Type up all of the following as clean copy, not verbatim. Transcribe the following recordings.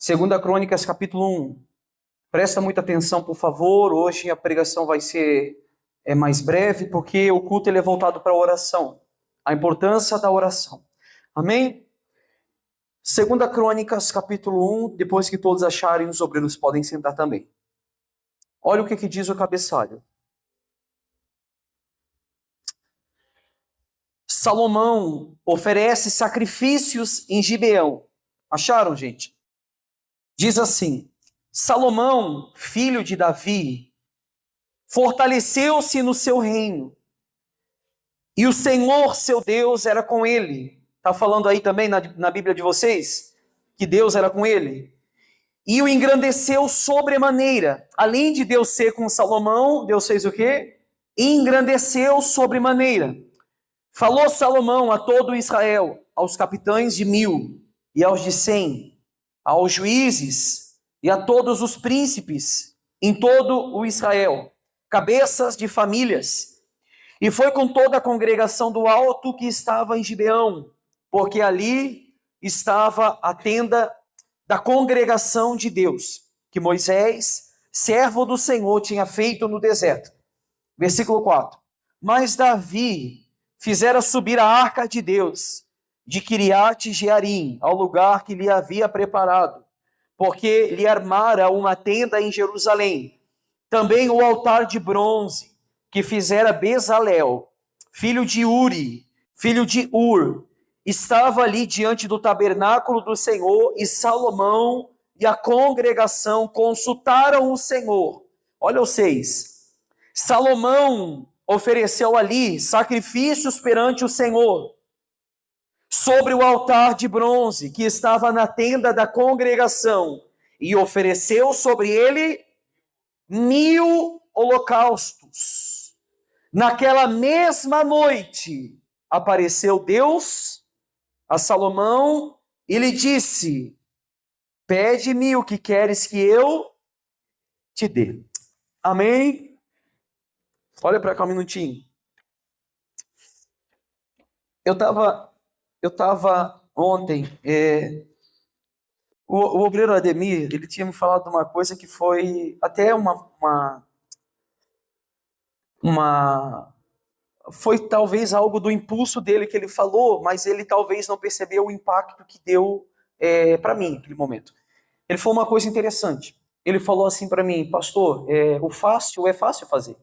Segunda Crônicas, capítulo 1. Presta muita atenção, por favor. Hoje a pregação vai ser mais breve, porque o culto ele é voltado para a oração. A importância da oração. Amém? Segunda Crônicas, capítulo 1. Depois que todos acharem, os obreiros podem sentar também. Olha o que diz o cabeçalho. Salomão oferece sacrifícios em Gibeão. Acharam, gente? Diz assim: Salomão, filho de Davi, fortaleceu-se no seu reino, e o Senhor, seu Deus, era com ele. Está falando aí também na Bíblia de vocês? Que Deus era com ele. E o engrandeceu sobremaneira. Além de Deus ser com Salomão, Deus fez o quê? Engrandeceu sobremaneira. Falou Salomão a todo Israel, aos capitães de 1000 e aos de 100, aos juízes e a todos os príncipes em todo o Israel, cabeças de famílias. E foi com toda a congregação do alto que estava em Gibeão, porque ali estava a tenda da congregação de Deus, que Moisés, servo do Senhor, tinha feito no deserto. Versículo 4. Mas Davi fizera subir a arca de Deus de Quiriate Jearim, ao lugar que lhe havia preparado, porque lhe armara uma tenda em Jerusalém. Também o altar de bronze que fizera Bezalel, filho de Uri, filho de Ur, estava ali diante do tabernáculo do Senhor, e Salomão e a congregação consultaram o Senhor. Olha o 6. Salomão ofereceu ali sacrifícios perante o Senhor, sobre o altar de bronze que estava na tenda da congregação, e ofereceu sobre ele 1000 holocaustos. Naquela mesma noite, apareceu Deus a Salomão e lhe disse: pede-me o que queres que eu te dê. Amém? Olha para cá um minutinho. Eu estava ontem, o obreiro Ademir, ele tinha me falado de uma coisa que foi até foi talvez algo do impulso dele que ele falou, mas ele talvez não percebeu o impacto que deu para mim naquele momento. Ele falou uma coisa interessante. Ele falou assim para mim: pastor, o fácil é fácil fazer.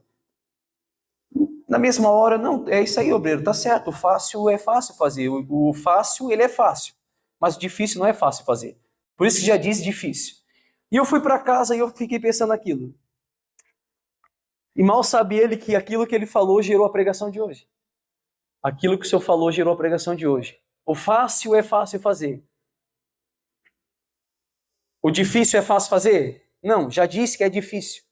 Na mesma hora, não, é isso aí, obreiro, tá certo, o fácil é fácil fazer, o fácil, ele é fácil, mas o difícil não é fácil fazer. Por isso que já diz difícil. E eu fui para casa e eu fiquei pensando naquilo. E mal sabe ele que aquilo que ele falou gerou a pregação de hoje. Aquilo que o senhor falou gerou a pregação de hoje. O fácil é fácil fazer. O difícil é fácil fazer? Não, já disse que é difícil.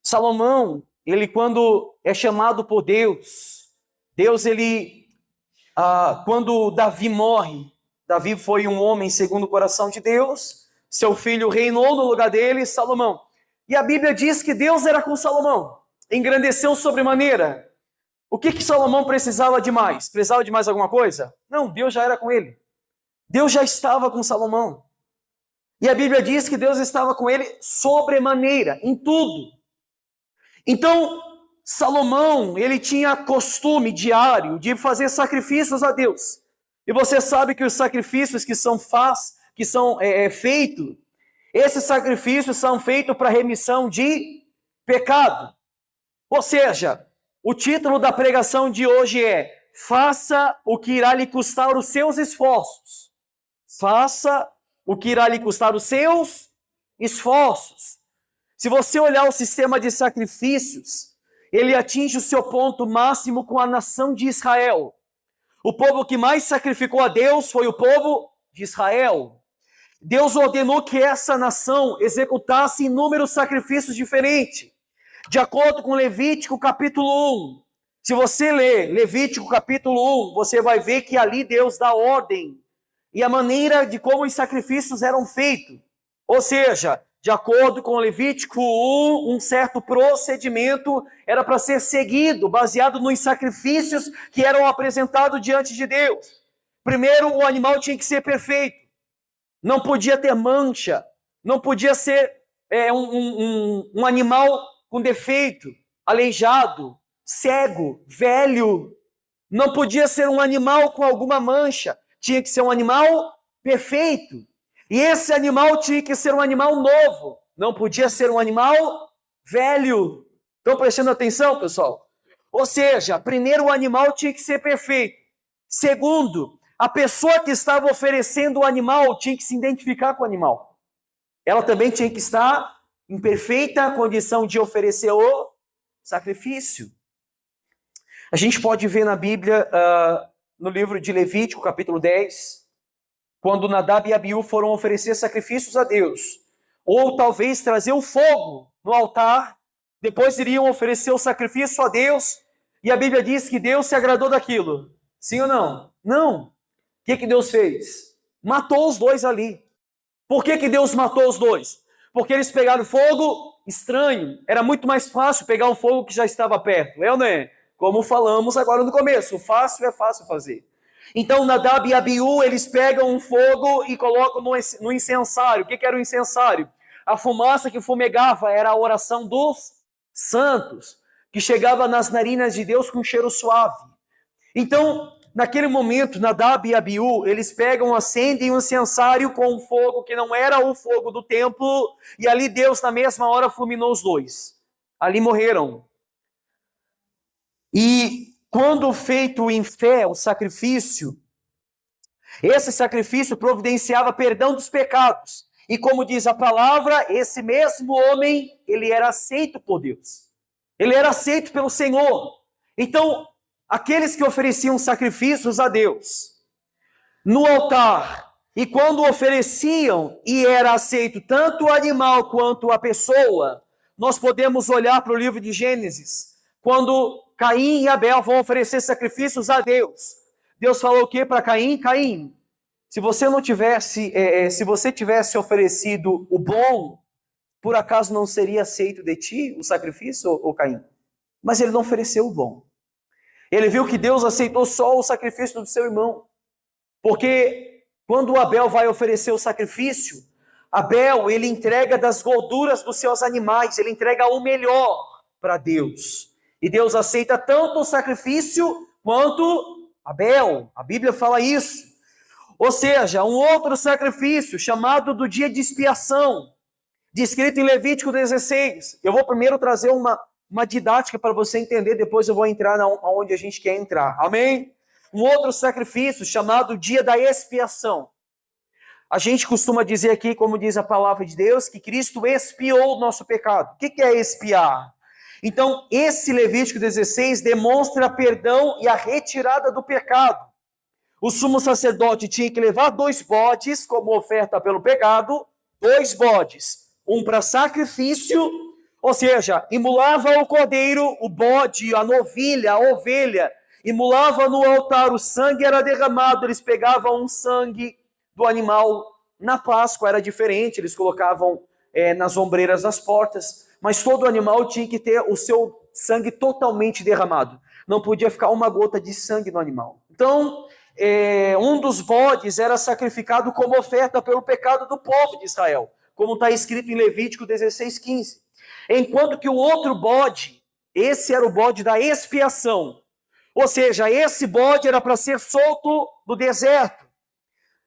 Salomão, ele quando é chamado por Deus, quando Davi morre, Davi foi um homem segundo o coração de Deus, seu filho reinou no lugar dele, Salomão. E a Bíblia diz que Deus era com Salomão, engrandeceu sobremaneira. O que Salomão precisava de mais? Precisava de mais alguma coisa? Não, Deus já era com ele. Deus já estava com Salomão. E a Bíblia diz que Deus estava com ele sobremaneira, em tudo. Então, Salomão, ele tinha costume diário de fazer sacrifícios a Deus. E você sabe que os sacrifícios que são feitos, esses sacrifícios são feitos para remissão de pecado. Ou seja, o título da pregação de hoje é: faça o que irá lhe custar os seus esforços. Faça o que irá lhe custar os seus esforços. Se você olhar o sistema de sacrifícios, ele atinge o seu ponto máximo com a nação de Israel. O povo que mais sacrificou a Deus foi o povo de Israel. Deus ordenou que essa nação executasse inúmeros sacrifícios diferentes. De acordo com Levítico capítulo 1, se você ler Levítico capítulo 1, você vai ver que ali Deus dá ordem e a maneira de como os sacrifícios eram feitos. Ou seja, de acordo com Levítico 1, um certo procedimento era para ser seguido, baseado nos sacrifícios que eram apresentados diante de Deus. Primeiro, o animal tinha que ser perfeito. não podia ter mancha, não podia ser um animal com defeito, aleijado, cego, velho. Não podia ser um animal com alguma mancha, tinha que ser um animal perfeito. E esse animal tinha que ser um animal novo, não podia ser um animal velho. Estão prestando atenção, pessoal? Ou seja, primeiro o animal tinha que ser perfeito. Segundo, a pessoa que estava oferecendo o animal tinha que se identificar com o animal. Ela também tinha que estar em perfeita condição de oferecer o sacrifício. A gente pode ver na Bíblia, no livro de Levítico, capítulo 10, quando Nadab e Abiú foram oferecer sacrifícios a Deus, ou talvez trazer o fogo no altar, depois iriam oferecer o sacrifício a Deus, e a Bíblia diz que Deus se agradou daquilo. Sim ou não? Não. O que Deus fez? Matou os dois ali. Por que Deus matou os dois? Porque eles pegaram fogo estranho. Era muito mais fácil pegar um fogo que já estava perto. É ou não é? Como falamos agora no começo. Fácil é fácil fazer. Então Nadab e Abiú, eles pegam um fogo e colocam no incensário. O que era o incensário? A fumaça que fumegava era a oração dos santos, que chegava nas narinas de Deus com cheiro suave. Então, naquele momento, Nadab e Abiú, eles pegam, acendem um incensário com um fogo que não era o fogo do templo, e ali Deus, na mesma hora, fulminou os dois. Ali morreram. E quando feito em fé o sacrifício, esse sacrifício providenciava perdão dos pecados. E como diz a palavra, esse mesmo homem, ele era aceito por Deus. Ele era aceito pelo Senhor. Então, aqueles que ofereciam sacrifícios a Deus no altar, e quando ofereciam e era aceito tanto o animal quanto a pessoa, nós podemos olhar para o livro de Gênesis, quando Caim e Abel vão oferecer sacrifícios a Deus. Deus falou o que para Caim? Caim, se você não tivesse, se você tivesse oferecido o bom, por acaso não seria aceito de ti o sacrifício, ou Caim? Mas ele não ofereceu o bom. Ele viu que Deus aceitou só o sacrifício do seu irmão. Porque quando Abel vai oferecer o sacrifício, Abel, ele entrega das gorduras dos seus animais, ele entrega o melhor para Deus. E Deus aceita tanto o sacrifício quanto Abel. A Bíblia fala isso. Ou seja, um outro sacrifício chamado do dia de expiação, descrito em Levítico 16. Eu vou primeiro trazer uma didática para você entender, depois eu vou entrar onde a gente quer entrar. Amém? Um outro sacrifício chamado dia da expiação. A gente costuma dizer aqui, como diz a palavra de Deus, que Cristo expiou o nosso pecado. O que é expiar? Então, esse Levítico 16 demonstra perdão e a retirada do pecado. O sumo sacerdote tinha que levar 2 bodes como oferta pelo pecado, 2 bodes, um para sacrifício, ou seja, imolava o cordeiro, o bode, a novilha, a ovelha, imolava no altar, o sangue era derramado, eles pegavam um sangue do animal. Na Páscoa era diferente, eles colocavam nas ombreiras das portas, mas todo animal tinha que ter o seu sangue totalmente derramado. Não podia ficar uma gota de sangue no animal. Então, um dos bodes era sacrificado como oferta pelo pecado do povo de Israel, como está escrito em Levítico 16:15. Enquanto que o outro bode, esse era o bode da expiação. Ou seja, esse bode era para ser solto do deserto.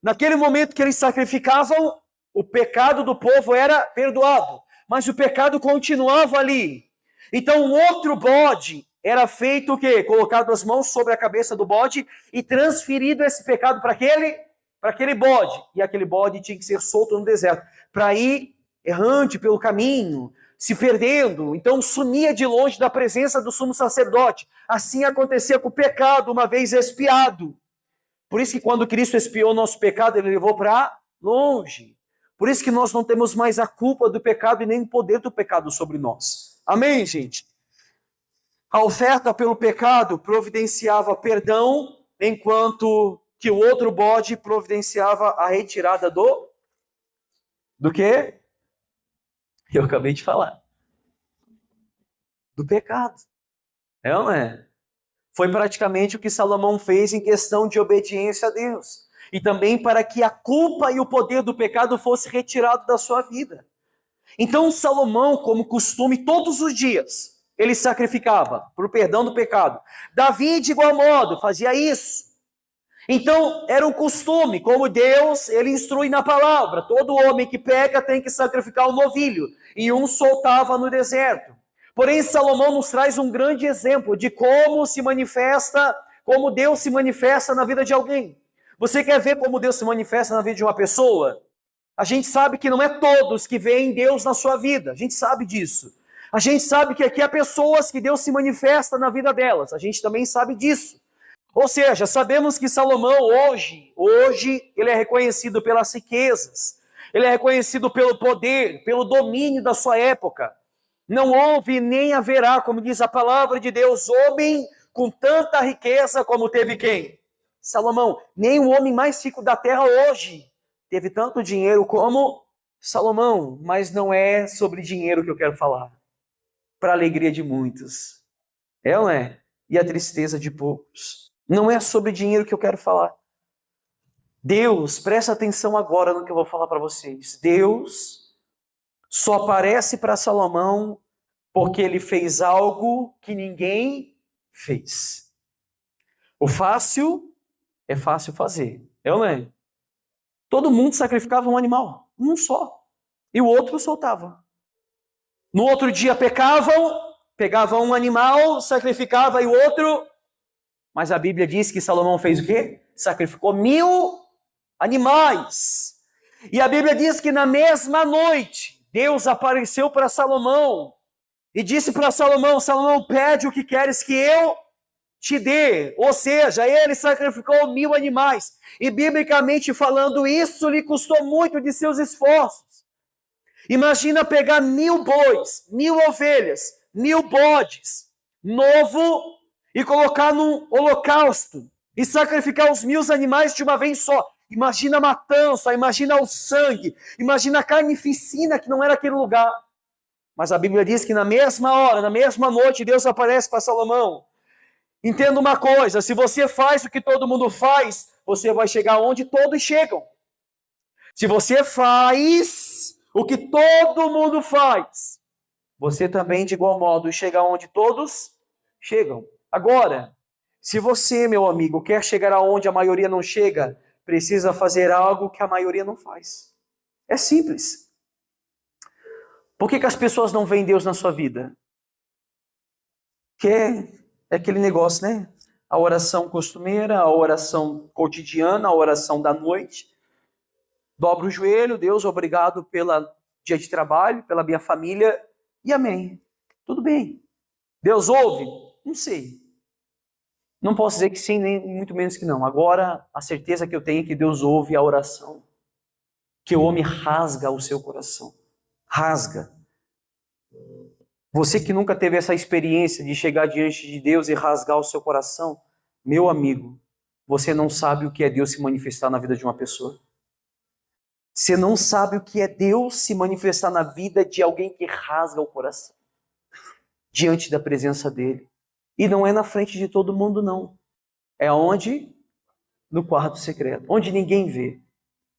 Naquele momento que eles sacrificavam, o pecado do povo era perdoado, mas o pecado continuava ali. Então, um outro bode era feito o quê? Colocado as mãos sobre a cabeça do bode e transferido esse pecado para aquele bode. E aquele bode tinha que ser solto no deserto, para ir errante pelo caminho, se perdendo. Então, sumia de longe da presença do sumo sacerdote. Assim acontecia com o pecado, uma vez expiado. Por isso que quando Cristo expiou o nosso pecado, ele levou para longe. Por isso que nós não temos mais a culpa do pecado e nem o poder do pecado sobre nós. Amém, gente? A oferta pelo pecado providenciava perdão, enquanto que o outro bode providenciava a retirada do quê? Eu acabei de falar. Do pecado. É ou não é? Foi praticamente o que Salomão fez em questão de obediência a Deus. e também para que a culpa e o poder do pecado fosse retirado da sua vida. Então Salomão, como costume, todos os dias, ele sacrificava para o perdão do pecado. Davi, de igual modo, fazia isso. Então, era um costume, como Deus, ele instrui na palavra. Todo homem que peca tem que sacrificar um novilho, e um soltava no deserto. Porém, Salomão nos traz um grande exemplo de como se manifesta, como Deus se manifesta na vida de alguém. Você quer ver como Deus se manifesta na vida de uma pessoa? A gente sabe que não é todos que veem Deus na sua vida, a gente sabe disso. A gente sabe que aqui há pessoas que Deus se manifesta na vida delas, a gente também sabe disso. Ou seja, sabemos que Salomão hoje, ele é reconhecido pelas riquezas, ele é reconhecido pelo poder, pelo domínio da sua época. Não houve nem haverá, como diz a palavra de Deus, homem com tanta riqueza como teve quem? Salomão. Nem o homem mais rico da terra hoje teve tanto dinheiro como Salomão. Mas não é sobre dinheiro que eu quero falar. Para a alegria de muitos. É ou não é? E a tristeza de poucos. Não é sobre dinheiro que eu quero falar. Deus, presta atenção agora no que eu vou falar para vocês. Deus só aparece para Salomão porque ele fez algo que ninguém fez. O fácil é fácil fazer. É ou não é? Todo mundo sacrificava um animal, um só. E o outro soltava. No outro dia pegavam um animal, sacrificava e o outro... Mas a Bíblia diz que Salomão fez o quê? Sacrificou 1000 animais. E a Bíblia diz que na mesma noite, Deus apareceu para Salomão e disse para Salomão, Salomão, pede o que queres que eu te dê. Ou seja, ele sacrificou 1000 animais. E biblicamente falando, isso lhe custou muito de seus esforços. Imagina pegar 1000 bois, 1000 ovelhas, 1000 bodes, novo, e colocar num holocausto, e sacrificar os 1000 animais de uma vez só. Imagina a matança, imagina o sangue, imagina a carnificina que não era aquele lugar. Mas a Bíblia diz que na mesma hora, na mesma noite, Deus aparece para Salomão. Entenda uma coisa, se você faz o que todo mundo faz, você vai chegar onde todos chegam. Se você faz o que todo mundo faz, você também, de igual modo, chega onde todos chegam. Agora, se você, meu amigo, quer chegar aonde a maioria não chega, precisa fazer algo que a maioria não faz. É simples. Por que as pessoas não veem Deus na sua vida? Que é aquele negócio, né? A oração costumeira, a oração cotidiana, a oração da noite. Dobro o joelho, Deus, obrigado pelo dia de trabalho, pela minha família, e amém. Tudo bem. Deus ouve? Não sei. Não posso dizer que sim, nem muito menos que não. Agora, a certeza que eu tenho é que Deus ouve a oração. Que o homem rasga o seu coração. Rasga. Você que nunca teve essa experiência de chegar diante de Deus e rasgar o seu coração, meu amigo, você não sabe o que é Deus se manifestar na vida de uma pessoa. Você não sabe o que é Deus se manifestar na vida de alguém que rasga o coração. Diante da presença dele. E não é na frente de todo mundo, não. É onde? No quarto secreto. Onde ninguém vê.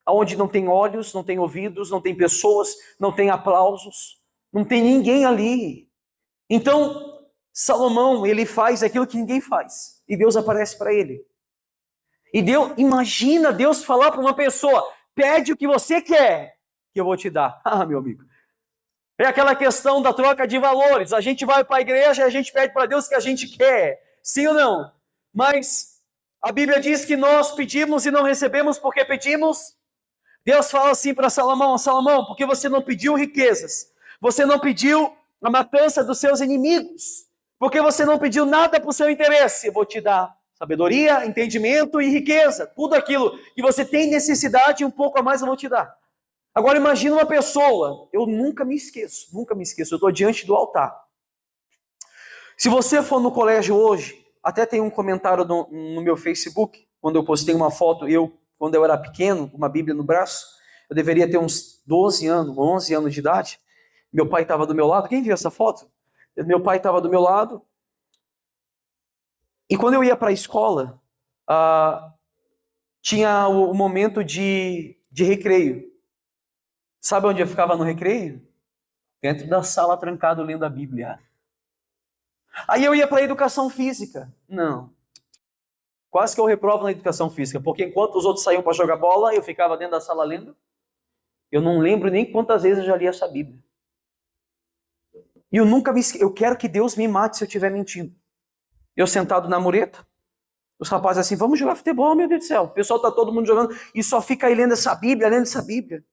Onde não tem olhos, não tem ouvidos, não tem pessoas, não tem aplausos. Não tem ninguém ali. Então, Salomão, ele faz aquilo que ninguém faz. E Deus aparece para ele. E Deus, imagina Deus falar para uma pessoa, pede o que você quer, que eu vou te dar. Ah, meu amigo. É aquela questão da troca de valores. A gente vai para a igreja e a gente pede para Deus o que a gente quer. Sim ou não? Mas a Bíblia diz que nós pedimos e não recebemos porque pedimos. Deus fala assim para Salomão, Salomão, porque você não pediu riquezas. Você não pediu a matança dos seus inimigos. Porque você não pediu nada para o seu interesse. Eu vou te dar sabedoria, entendimento e riqueza. Tudo aquilo que você tem necessidade e um pouco a mais eu vou te dar. Agora imagina uma pessoa, eu nunca me esqueço, eu estou diante do altar. Se você for no colégio hoje, até tem um comentário no meu Facebook, quando eu postei uma foto, quando eu era pequeno, com uma Bíblia no braço, eu deveria ter uns 12 anos, 11 anos de idade, meu pai estava do meu lado, quem viu essa foto? Meu pai estava do meu lado, e quando eu ia para a escola, tinha o momento de recreio. Sabe onde eu ficava no recreio? Dentro da sala, trancado, lendo a Bíblia. Aí eu ia para a educação física. Não. Quase que eu reprovo na educação física, porque enquanto os outros saíam para jogar bola, eu ficava dentro da sala lendo. Eu não lembro nem quantas vezes eu já li essa Bíblia. E eu quero que Deus me mate se eu estiver mentindo. Eu sentado na mureta, os rapazes assim, vamos jogar futebol, meu Deus do céu. O pessoal tá todo mundo jogando e só fica aí lendo essa Bíblia, lendo essa Bíblia.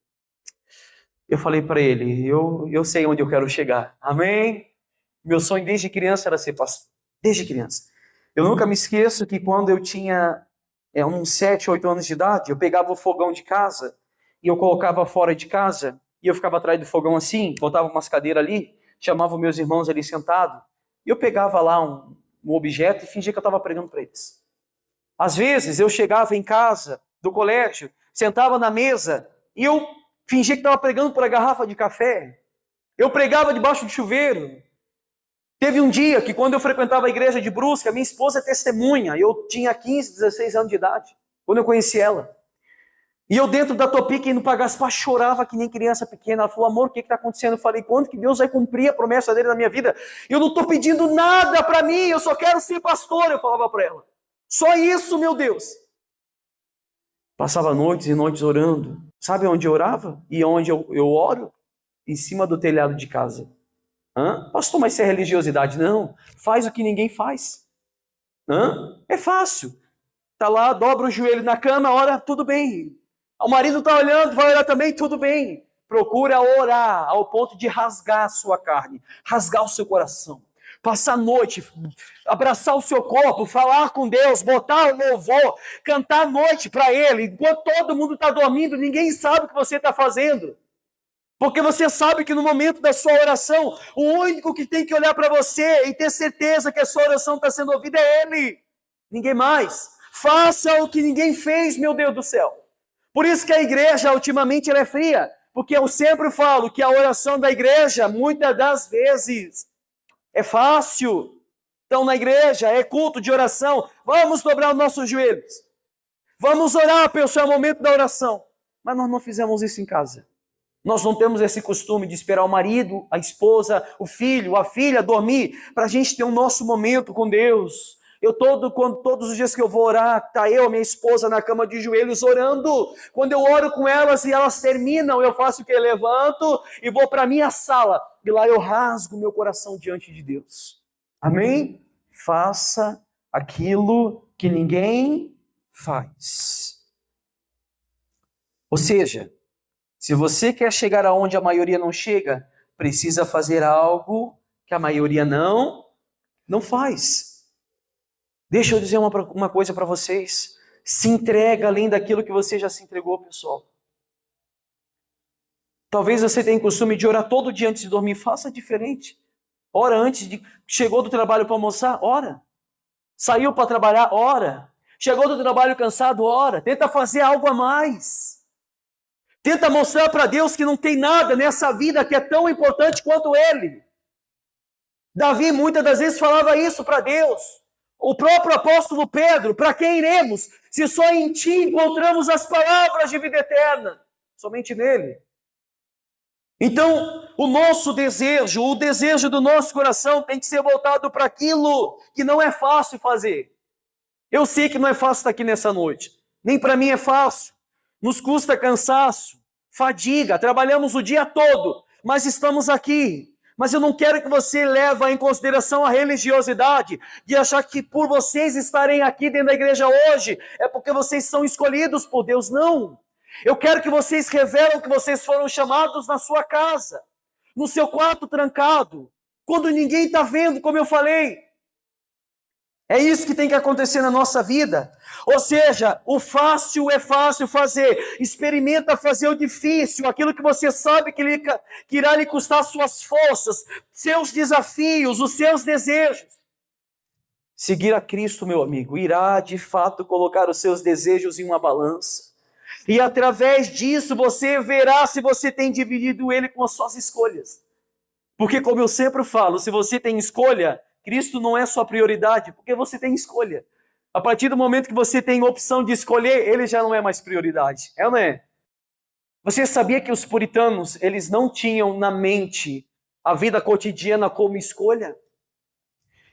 Eu falei para ele, eu sei onde eu quero chegar. Amém? Meu sonho desde criança era ser pastor. Desde criança. Eu nunca me esqueço que quando eu tinha uns 7, 8 anos de idade, eu pegava o fogão de casa e eu colocava fora de casa e eu ficava atrás do fogão assim, botava umas cadeiras ali, chamava meus irmãos ali sentados e eu pegava lá um objeto e fingia que eu estava pregando para eles. Às vezes eu chegava em casa do colégio, sentava na mesa e eu fingia que estava pregando para a garrafa de café. Eu pregava debaixo do chuveiro. Teve um dia que quando eu frequentava a igreja de Brusque, a minha esposa é testemunha, eu tinha 15, 16 anos de idade, quando eu conheci ela. E eu dentro da Topic indo para Gaspar, chorava que nem criança pequena. Ela falou, amor, o que está acontecendo? Eu falei, quando que Deus vai cumprir a promessa dele na minha vida? Eu não estou pedindo nada para mim, eu só quero ser pastor, eu falava para ela. Só isso, meu Deus. Passava noites e noites orando. Sabe onde eu orava? E onde eu oro? Em cima do telhado de casa. Pastor, mas isso é religiosidade? Não, faz o que ninguém faz. É fácil. Tá lá, dobra o joelho na cama, ora, tudo bem. O marido tá olhando, vai orar também, tudo bem. Procura orar ao ponto de rasgar a sua carne, rasgar o seu coração. Passar a noite, abraçar o seu corpo, falar com Deus, botar o louvor, cantar a noite para Ele. Enquanto todo mundo está dormindo, ninguém sabe o que você está fazendo. Porque você sabe que no momento da sua oração, o único que tem que olhar para você e ter certeza que a sua oração está sendo ouvida é Ele. Ninguém mais. Faça o que ninguém fez, meu Deus do céu. Por isso que a igreja, ultimamente, ela é fria. Porque eu sempre falo que a oração da igreja, muitas das vezes, é fácil. Então, na igreja, é culto de oração. Vamos dobrar os nossos joelhos. Vamos orar, pessoal, é o momento da oração. Mas nós não fizemos isso em casa. Nós não temos esse costume de esperar o marido, a esposa, o filho, a filha dormir, para a gente ter o nosso momento com Deus. Todos os dias que eu vou orar, está eu, minha esposa, na cama de joelhos orando. Quando eu oro com elas e elas terminam, eu faço o que? Eu levanto e vou para a minha sala. E lá eu rasgo meu coração diante de Deus. Amém? Faça aquilo que ninguém faz. Ou seja, se você quer chegar aonde a maioria não chega, precisa fazer algo que a maioria não faz. Deixa eu dizer uma coisa para vocês. Se entrega além daquilo que você já se entregou, pessoal. Talvez você tenha o costume de orar todo dia antes de dormir. Faça diferente. Ora antes de... Chegou do trabalho para almoçar? Ora. Saiu para trabalhar? Ora. Chegou do trabalho cansado? Ora. Tenta fazer algo a mais. Tenta mostrar para Deus que não tem nada nessa vida que é tão importante quanto Ele. Davi muitas das vezes falava isso para Deus. O próprio apóstolo Pedro, para quem iremos, se só em Ti encontramos as palavras de vida eterna? Somente nele. Então, o nosso desejo, o desejo do nosso coração tem que ser voltado para aquilo que não é fácil fazer. Eu sei que não é fácil estar aqui nessa noite. Nem para mim é fácil. Nos custa cansaço, fadiga, trabalhamos o dia todo, mas estamos aqui. Mas eu não quero que você leve em consideração a religiosidade de achar que por vocês estarem aqui dentro da igreja hoje é porque vocês são escolhidos por Deus. Não. Eu quero que vocês revelem que vocês foram chamados na sua casa, no seu quarto trancado, quando ninguém está vendo, como eu falei. É isso que tem que acontecer na nossa vida. Ou seja, o fácil é fácil fazer. Experimenta fazer o difícil, aquilo que você sabe que irá lhe custar suas forças, seus desafios, os seus desejos. Seguir a Cristo, meu amigo, irá de fato colocar os seus desejos em uma balança. E através disso você verá se você tem dividido ele com as suas escolhas. Porque como eu sempre falo, se você tem escolha, Cristo não é sua prioridade, porque você tem escolha. A partir do momento que você tem opção de escolher, ele já não é mais prioridade. É ou não é? Você sabia que os puritanos, eles não tinham na mente a vida cotidiana como escolha?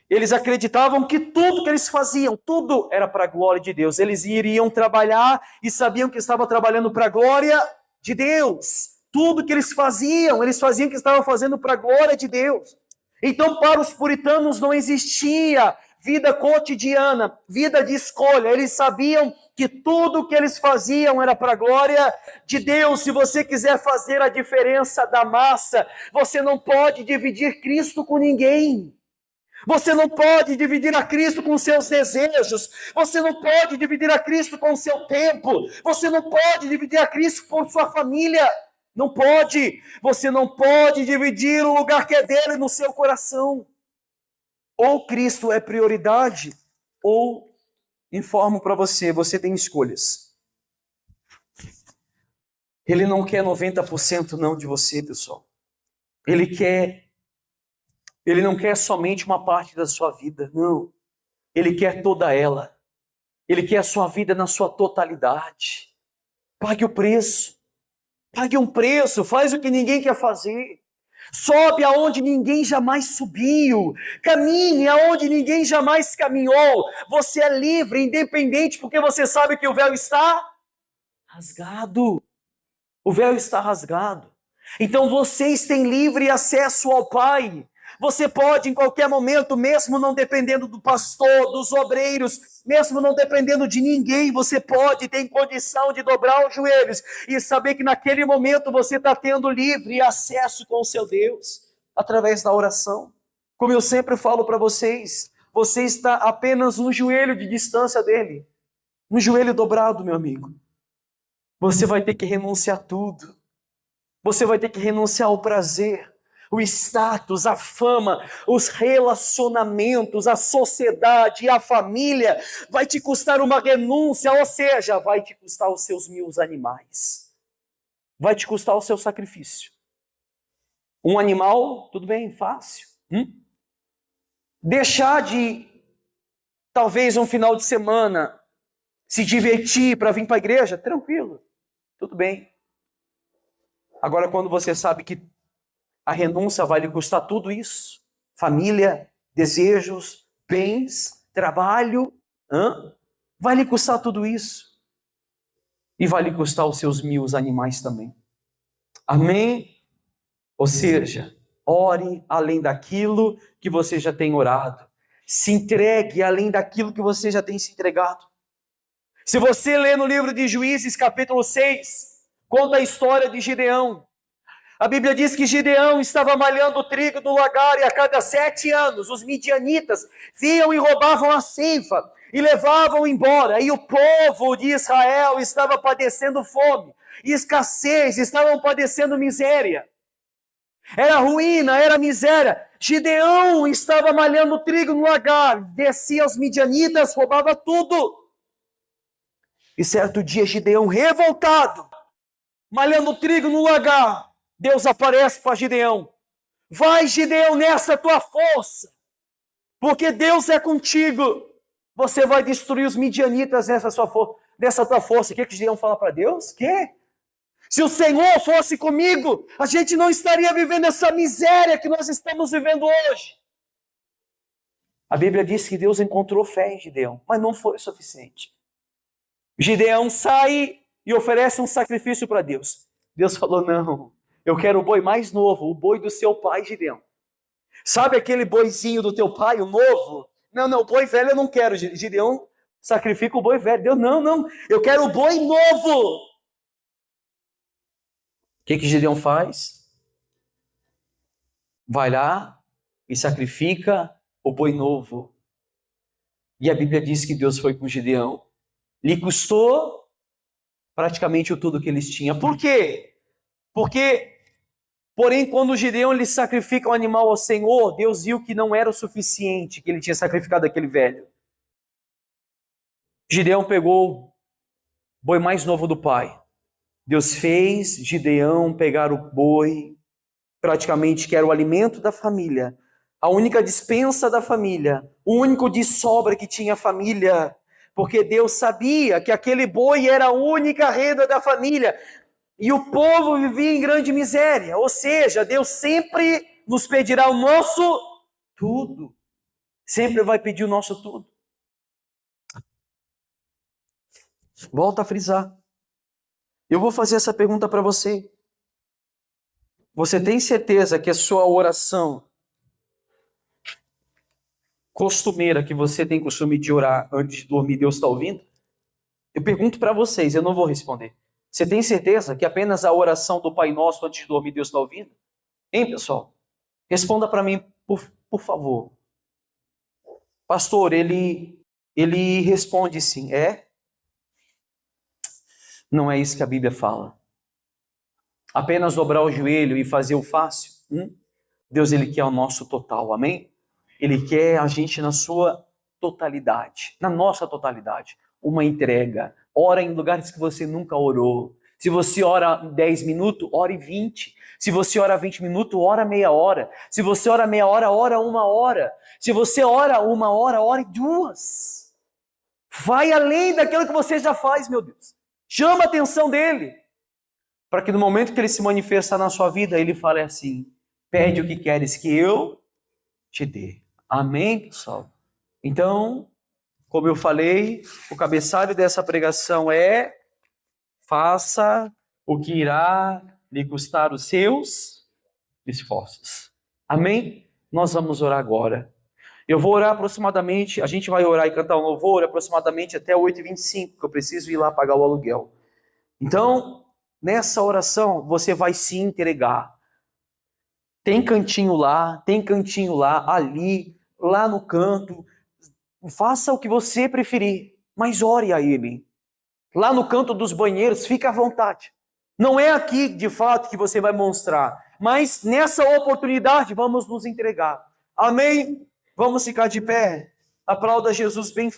Eles acreditavam que tudo que eles faziam, tudo era para a glória de Deus. Eles iriam trabalhar e sabiam que estavam trabalhando para a glória de Deus. Tudo que eles faziam que estavam fazendo para a glória de Deus. Então, para os puritanos não existia vida cotidiana, vida de escolha. Eles sabiam que tudo que eles faziam era para a glória de Deus. Se você quiser fazer a diferença da massa, você não pode dividir Cristo com ninguém. Você não pode dividir a Cristo com os seus desejos. Você não pode dividir a Cristo com o seu tempo. Você não pode dividir a Cristo com sua família. Não pode. Você não pode dividir o lugar que é dele no seu coração. Ou Cristo é prioridade, ou, informo para você, você tem escolhas. Ele não quer 90% não de você, pessoal. Ele não quer somente uma parte da sua vida, não. Ele quer toda ela. Ele quer a sua vida na sua totalidade. Pague o preço. Pague um preço, faz o que ninguém quer fazer. Sobe aonde ninguém jamais subiu. Caminhe aonde ninguém jamais caminhou. Você é livre, independente, porque você sabe que o véu está rasgado. O véu está rasgado. Então vocês têm livre acesso ao Pai. Você pode em qualquer momento, mesmo não dependendo do pastor, dos obreiros, mesmo não dependendo de ninguém, você pode ter condição de dobrar os joelhos e saber que naquele momento você está tendo livre acesso com o seu Deus, através da oração. Como eu sempre falo para vocês, você está apenas um joelho de distância dele, um joelho dobrado, meu amigo. Você vai ter que renunciar a tudo. Você vai ter que renunciar ao prazer, o status, a fama, os relacionamentos, a sociedade, a família. Vai te custar uma renúncia, ou seja, vai te custar os seus 1000 animais. Vai te custar o seu sacrifício. Um animal, tudo bem, fácil. Deixar de, talvez um final de semana, se divertir para vir para a igreja, tranquilo, tudo bem. Agora, quando você sabe que a renúncia vai lhe custar tudo isso, família, desejos, bens, trabalho, vai lhe custar tudo isso. E vai lhe custar os seus 1000 animais também. Amém? Ou seja, ore além daquilo que você já tem orado. Se entregue além daquilo que você já tem se entregado. Se você ler no livro de Juízes, capítulo 6, conta a história de Gideão. A Bíblia diz que Gideão estava malhando trigo no lagar e a cada 7 anos os midianitas vinham e roubavam a ceifa e levavam embora. E o povo de Israel estava padecendo fome, escassez, estavam padecendo miséria. Era ruína, era miséria. Gideão estava malhando trigo no lagar, descia os midianitas, roubava tudo. E certo dia Gideão, revoltado, malhando trigo no lagar, Deus aparece para Gideão. Vai, Gideão, nessa tua força, porque Deus é contigo. Você vai destruir os midianitas nessa tua força. O que Gideão fala para Deus? Que? Se o Senhor fosse comigo, a gente não estaria vivendo essa miséria que nós estamos vivendo hoje. A Bíblia diz que Deus encontrou fé em Gideão, mas não foi suficiente. Gideão sai e oferece um sacrifício para Deus. Deus falou, não, eu quero o boi mais novo, o boi do seu pai, Gideão. Sabe aquele boizinho do teu pai, o novo? Não, o boi velho eu não quero. Gideão sacrifica o boi velho. Deus, não, eu quero o boi novo. O que Gideão faz? Vai lá e sacrifica o boi novo. E a Bíblia diz que Deus foi com Gideão. Lhe custou praticamente o tudo que eles tinham. Por quê? Porém, quando Gideão lhe sacrifica um animal ao Senhor, Deus viu que não era o suficiente que ele tinha sacrificado aquele velho. Gideão pegou o boi mais novo do pai. Deus fez Gideão pegar o boi, praticamente que era o alimento da família, a única despensa da família, o único de sobra que tinha a família. porque Deus sabia que aquele boi era a única renda da família, e o povo vivia em grande miséria. Ou seja, Deus sempre nos pedirá o nosso tudo. Sempre vai pedir o nosso tudo. Volto a frisar. Eu vou fazer essa pergunta para você. Você tem certeza que a sua oração costumeira, que você tem costume de orar antes de dormir, Deus está ouvindo? Eu pergunto para vocês, eu não vou responder. Você tem certeza que apenas a oração do Pai Nosso antes de dormir, Deus está ouvindo? Hein, pessoal? Responda para mim, por favor. Pastor, ele responde sim. É? Não é isso que a Bíblia fala. Apenas dobrar o joelho e fazer o fácil? Deus, Ele quer o nosso total, amém? Ele quer a gente na sua totalidade, na nossa totalidade. Uma entrega. Ora em lugares que você nunca orou. Se você ora 10 minutos, ore 20. Se você ora 20 minutos, ora meia hora. Se você ora meia hora, ora 1 hora. Se você ora 1 hora, ore 2. Vai além daquilo que você já faz, meu Deus. Chama a atenção dele. Para que no momento que ele se manifestar na sua vida, ele fale assim: pede o que queres que eu te dê. Amém, pessoal? Então, como eu falei, o cabeçalho dessa pregação é: faça o que irá lhe custar os seus esforços. Amém? Nós vamos orar agora. Eu vou orar aproximadamente, a gente vai orar e cantar um louvor aproximadamente até 8h25, porque eu preciso ir lá pagar o aluguel. Então, nessa oração, você vai se entregar. Tem cantinho lá, ali, lá no canto. Faça o que você preferir, mas ore a Ele. Lá no canto dos banheiros, fica à vontade. Não é aqui, de fato, que você vai mostrar, mas nessa oportunidade vamos nos entregar. Amém? Vamos ficar de pé. Aplauda Jesus bem